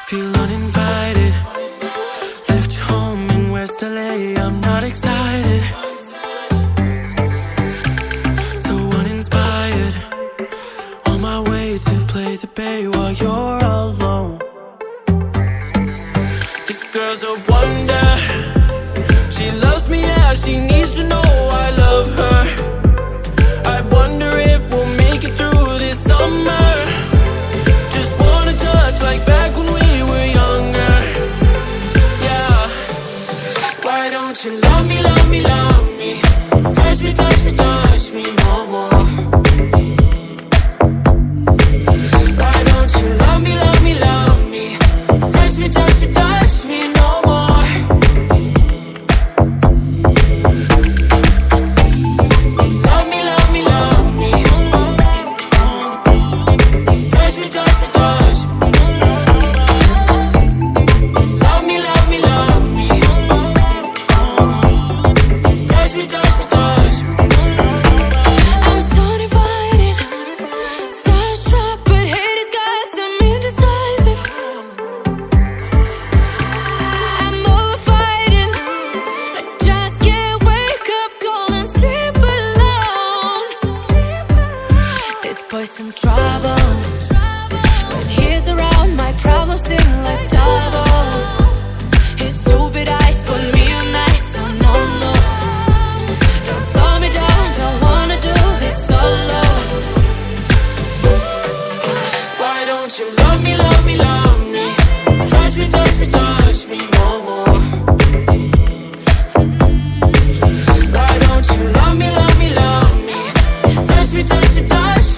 Feel uninvited. Left home in West LA, I'm not excited. So uninspired. On my way to play the bay while you're alone. This girl's a wonder. She loves me, yeah, she needs to know I love her. I wonder if we'll make it through this summer. Just wanna touch like back when we were younger. Yeah. Why don't you love me, love me, love me? Touch me, touch me, touch me no more. Why don't you love me, love me, love me? Touch me, touch me, touch me no more. Love me, love me, love me. Touch me, touch me, touch me. Love me, love me, love me. Touch me, touch me, touch me. I'm so divided, starstruck, but hate has got some indecisive. I'm over fighting, I just can't wake up cold and sleep alone. This boy's some trouble. When he's around, my problems seem like double. His stupid eyes put me on ice, so no, no. Don't slow me down, don't wanna do this solo. Why don't you love me, love me, love me? Touch me, touch me, touch me no more. Why don't you love me, love me, love me? Touch me, touch me, touch me.